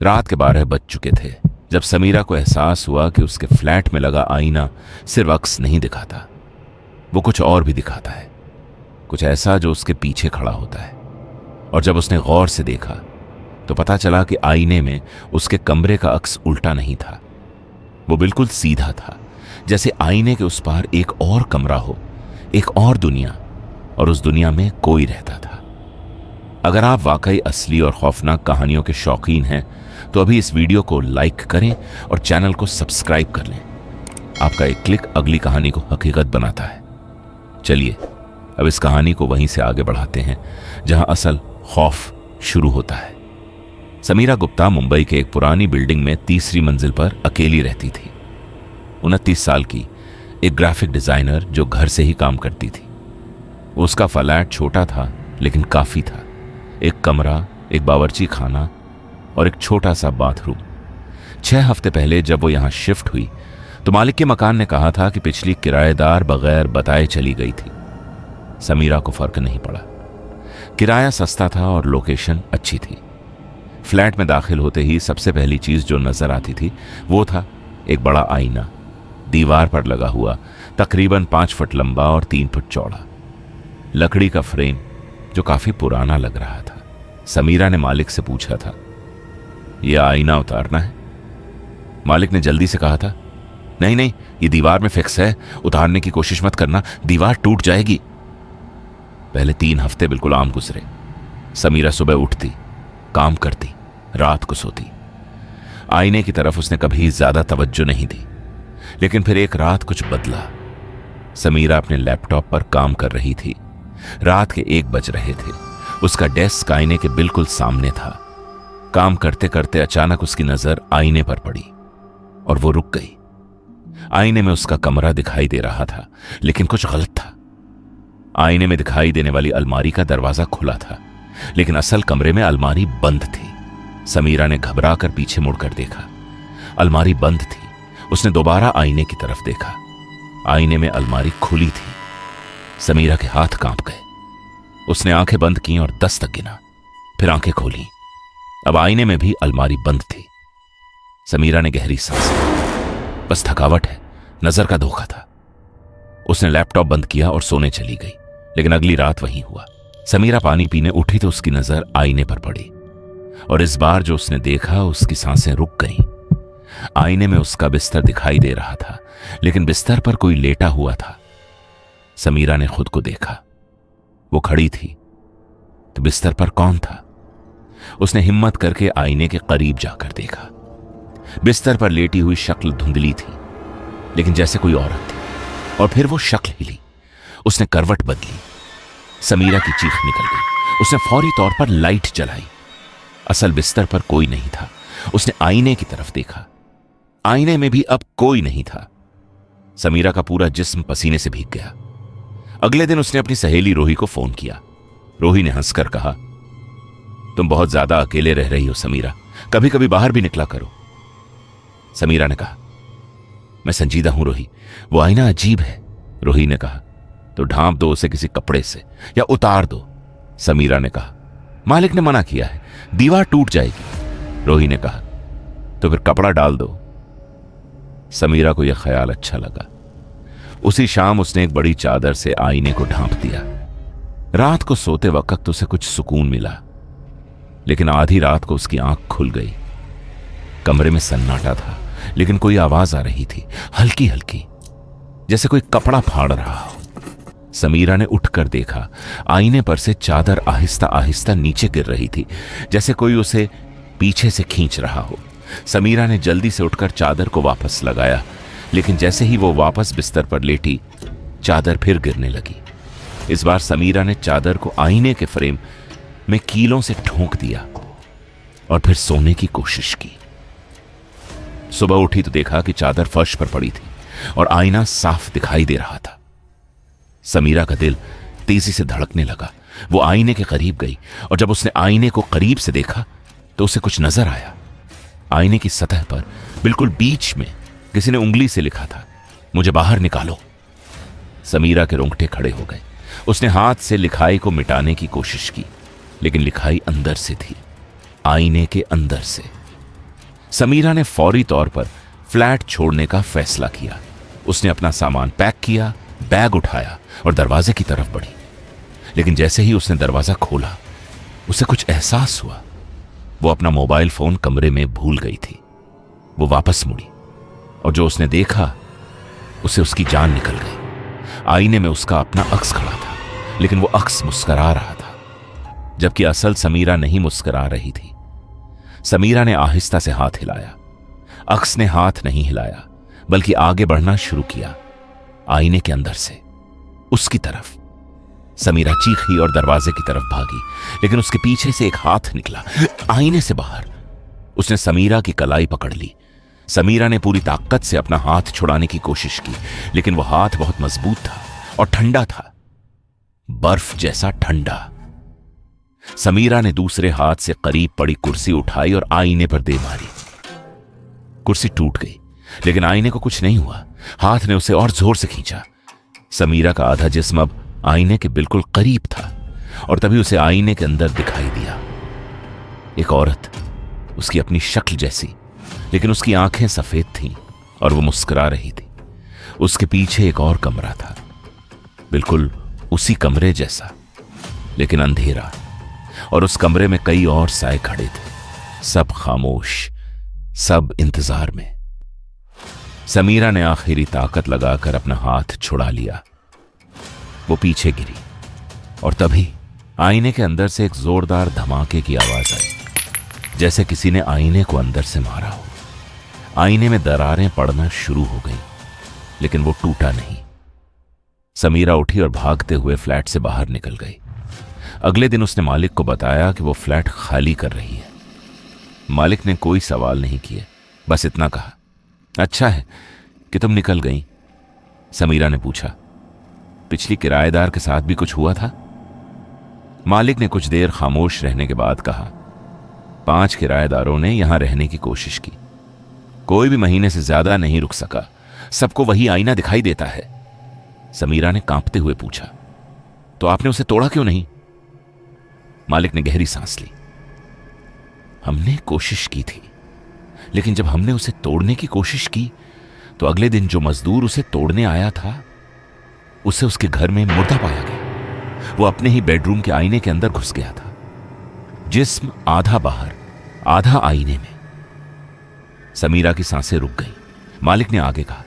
रात के 12 बज चुके थे जब समीरा को एहसास हुआ कि उसके फ्लैट में लगा आईना सिर्फ अक्स नहीं दिखाता, वो कुछ और भी दिखाता है, कुछ ऐसा जो उसके पीछे खड़ा होता है। और जब उसने गौर से देखा तो पता चला कि आईने में उसके कमरे का अक्स उल्टा नहीं था, वो बिल्कुल सीधा था, जैसे आईने के उस पार एक और कमरा हो, एक और दुनिया, और उस दुनिया में कोई रहता था। अगर आप वाकई असली और खौफनाक कहानियों के शौकीन हैं तो अभी इस वीडियो को लाइक करें और चैनल को सब्सक्राइब कर लें। आपका एक क्लिक अगली कहानी को हकीकत बनाता है। चलिए अब इस कहानी को वहीं से आगे बढ़ाते हैं जहां असल खौफ शुरू होता है। समीरा गुप्ता मुंबई के एक पुरानी बिल्डिंग में तीसरी मंजिल पर अकेली रहती थी। 29 साल की एक ग्राफिक डिजाइनर जो घर से ही काम करती थी। उसका फ्लैट छोटा था लेकिन काफी था। एक कमरा, एक बावर्ची खाना और एक छोटा सा बाथरूम। 6 हफ्ते पहले जब वो यहां शिफ्ट हुई तो मालिक के मकान ने कहा था कि पिछली किराएदार बगैर बताए चली गई थी। समीरा को फर्क नहीं पड़ा। किराया सस्ता था और लोकेशन अच्छी थी। फ्लैट में दाखिल होते ही सबसे पहली चीज जो नजर आती थी वो था एक बड़ा आईना, दीवार पर लगा हुआ, तकरीबन 5 फुट लंबा और 3 फुट चौड़ा। लकड़ी का फ्रेम जो काफी पुराना लग रहा था। समीरा ने मालिक से पूछा था, यह आईना उतारना है? मालिक ने जल्दी से कहा था, नहीं नहीं, ये दीवार में फिक्स है, उतारने की कोशिश मत करना, दीवार टूट जाएगी। पहले 3 हफ्ते बिल्कुल आम गुजरे। समीरा सुबह उठती, काम करती, रात को सोती। आईने की तरफ उसने कभी ज्यादा तवज्जो नहीं दी। लेकिन फिर एक रात कुछ बदला। समीरा अपने लैपटॉप पर काम कर रही थी। रात के 1 बज रहे थे। उसका डेस्क आईने के बिल्कुल सामने था। काम करते करते अचानक उसकी नजर आईने पर पड़ी और वो रुक गई। आईने में उसका कमरा दिखाई दे रहा था, लेकिन कुछ गलत था। आईने में दिखाई देने वाली अलमारी का दरवाजा खुला था, लेकिन असल कमरे में अलमारी बंद थी। समीरा ने घबरा कर पीछे मुड़कर देखा। अलमारी बंद थी। उसने दोबारा आईने की तरफ देखा। आईने में अलमारी खुली थी। समीरा के हाथ कांप गए। उसने आंखें बंद की और 10 तक गिना, फिर आंखें खोली। अब आईने में भी अलमारी बंद थी। समीरा ने गहरी सांस ली। बस थकावट है, नजर का धोखा था। उसने लैपटॉप बंद किया और सोने चली गई। लेकिन अगली रात वही हुआ। समीरा पानी पीने उठी तो उसकी नजर आईने पर पड़ी और इस बार जो उसने देखा उसकी सांसें रुक गईं। आईने में उसका बिस्तर दिखाई दे रहा था, लेकिन बिस्तर पर कोई लेटा हुआ था। समीरा ने खुद को देखा। वो खड़ी थी तो बिस्तर पर कौन था? उसने हिम्मत करके आईने के करीब जाकर देखा। बिस्तर पर लेटी हुई शक्ल धुंधली थी, लेकिन जैसे कोई औरत थी। और फिर वो शक्ल हिली। उसने करवट बदली। समीरा की चीख निकल गई। उसने फौरी तौर पर लाइट जलाई। असल बिस्तर पर कोई नहीं था। उसने आईने की तरफ देखा। आईने में भी अब कोई नहीं था। समीरा का पूरा जिस्म पसीने से भीग गया। अगले दिन उसने अपनी सहेली रोही को फोन किया। रोही ने हंसकर कहा, तुम बहुत ज्यादा अकेले रह रही हो समीरा, कभी कभी बाहर भी निकला करो। समीरा ने कहा, मैं संजीदा हूं रोही, वो आईना अजीब है। रोही ने कहा, तो ढांप दो उसे किसी कपड़े से या उतार दो। समीरा ने कहा, मालिक ने मना किया है, दीवार टूट जाएगी। रोही ने कहा, तो फिर कपड़ा डाल दो। समीरा को यह ख्याल अच्छा लगा। उसी शाम उसने एक बड़ी चादर से आईने को ढांप दिया। रात को सोते वक्त उसे कुछ सुकून मिला, लेकिन आधी रात को उसकी आंख खुल गई। कमरे में सन्नाटा था, लेकिन कोई आवाज आ रही थी, हल्की हल्की, जैसे कोई कपड़ा फाड़ रहा हो। समीरा ने उठकर देखा। आईने पर से चादर आहिस्ता आहिस्ता नीचे गिर रही थी, जैसे कोई उसे पीछे से खींच रहा हो। समीरा ने जल्दी से उठकर चादर को वापस लगाया, लेकिन जैसे ही वो वापस बिस्तर पर लेटी, चादर फिर गिरने लगी। इस बार समीरा ने चादर को आईने के फ्रेम में कीलों से ठोंक दिया और फिर सोने की कोशिश की। सुबह उठी तो देखा कि चादर फर्श पर पड़ी थी और आईना साफ दिखाई दे रहा था। समीरा का दिल तेजी से धड़कने लगा। वो आईने के करीब गई और जब उसने आईने को करीब से देखा तो उसे कुछ नजर आया। आईने की सतह पर बिल्कुल बीच में किसी ने उंगली से लिखा था, मुझे बाहर निकालो। समीरा के रोंगटे खड़े हो गए। उसने हाथ से लिखाई को मिटाने की कोशिश की, लेकिन लिखाई अंदर से थी, आईने के अंदर से। समीरा ने फौरी तौर पर फ्लैट छोड़ने का फैसला किया। उसने अपना सामान पैक किया, बैग उठाया और दरवाजे की तरफ बढ़ी। लेकिन जैसे ही उसने दरवाजा खोला, उसे कुछ एहसास हुआ। वो अपना मोबाइल फोन कमरे में भूल गई थी। वो वापस मुड़ी और जो उसने देखा, उसे उसकी जान निकल गई। आईने में उसका अपना अक्स खड़ा था, लेकिन वो अक्स मुस्करा रहा था, जबकि असल समीरा नहीं मुस्करा रही थी। समीरा ने आहिस्ता से हाथ हिलाया। अक्स ने हाथ नहीं हिलाया, बल्कि आगे बढ़ना शुरू किया, आईने के अंदर से उसकी तरफ। समीरा चीखी और दरवाजे की तरफ भागी, लेकिन उसके पीछे से एक हाथ निकला आईने से बाहर। उसने समीरा की कलाई पकड़ ली। समीरा ने पूरी ताकत से अपना हाथ छुड़ाने की कोशिश की, लेकिन वो हाथ बहुत मजबूत था और ठंडा था, बर्फ जैसा ठंडा। समीरा ने दूसरे हाथ से करीब पड़ी कुर्सी उठाई और आईने पर दे मारी। कुर्सी टूट गई, लेकिन आईने को कुछ नहीं हुआ। हाथ ने उसे और जोर से खींचा। समीरा का आधा जिस्म अब आईने के बिल्कुल करीब था और तभी उसे आईने के अंदर दिखाई दिया एक औरत, उसकी अपनी शक्ल जैसी, लेकिन उसकी आंखें सफेद थीं और वो मुस्कुरा रही थी। उसके पीछे एक और कमरा था, बिल्कुल उसी कमरे जैसा, लेकिन अंधेरा, और उस कमरे में कई और साए खड़े थे, सब खामोश, सब इंतजार में। समीरा ने आखिरी ताकत लगाकर अपना हाथ छुड़ा लिया। वो पीछे गिरी और तभी आईने के अंदर से एक जोरदार धमाके की आवाज आई, जैसे किसी ने आईने को अंदर से मारा हो। आईने में दरारें पड़ना शुरू हो गईं, लेकिन वो टूटा नहीं। समीरा उठी और भागते हुए फ्लैट से बाहर निकल गई। अगले दिन उसने मालिक को बताया कि वो फ्लैट खाली कर रही है। मालिक ने कोई सवाल नहीं किए, बस इतना कहा, अच्छा है कि तुम निकल गई। समीरा ने पूछा, पिछली किराएदार के साथ भी कुछ हुआ था? मालिक ने कुछ देर खामोश रहने के बाद कहा, 5 किराएदारों ने यहां रहने की कोशिश की, कोई भी महीने से ज्यादा नहीं रुक सका। सबको वही आईना दिखाई देता है। समीरा ने कांपते हुए पूछा, तो आपने उसे तोड़ा क्यों नहीं? मालिक ने गहरी सांस ली। हमने कोशिश की थी, लेकिन जब हमने उसे तोड़ने की कोशिश की तो अगले दिन जो मजदूर उसे तोड़ने आया था, उसे उसके घर में मुर्दा पाया गया। वो अपने ही बेडरूम के आईने के अंदर घुस गया था, जिस्म आधा बाहर आधा आईने में। समीरा की सांसें रुक गईं। मालिक ने आगे कहा,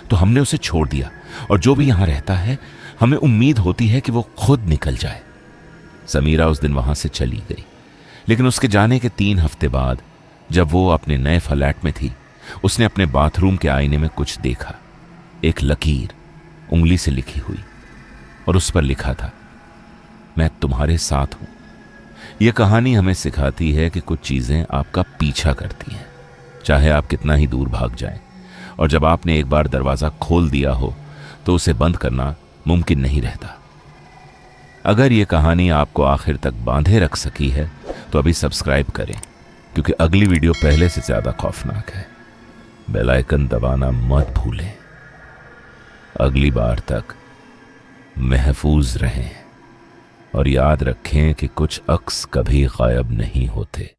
तो हमने उसे छोड़ दिया, और जो भी यहां रहता है, हमें उम्मीद होती है कि वो खुद निकल जाए। समीरा उस दिन वहां से चली गई, लेकिन उसके जाने के 3 हफ्ते बाद, जब वो अपने नए फ्लैट में थी, उसने अपने बाथरूम के आईने में कुछ देखा। एक लकीर उंगली से लिखी हुई, और उस पर लिखा था, मैं तुम्हारे साथ हूं। यह कहानी हमें सिखाती है कि कुछ चीजें आपका पीछा करती हैं, चाहे आप कितना ही दूर भाग जाएं, और जब आपने एक बार दरवाजा खोल दिया हो तो उसे बंद करना मुमकिन नहीं रहता। अगर यह कहानी आपको आखिर तक बांधे रख सकी है तो अभी सब्सक्राइब करें, क्योंकि अगली वीडियो पहले से ज्यादा खौफनाक है। बेल आइकन दबाना मत भूलें। अगली बार तक महफूज रहें और याद रखें कि कुछ अक्स कभी गायब नहीं होते।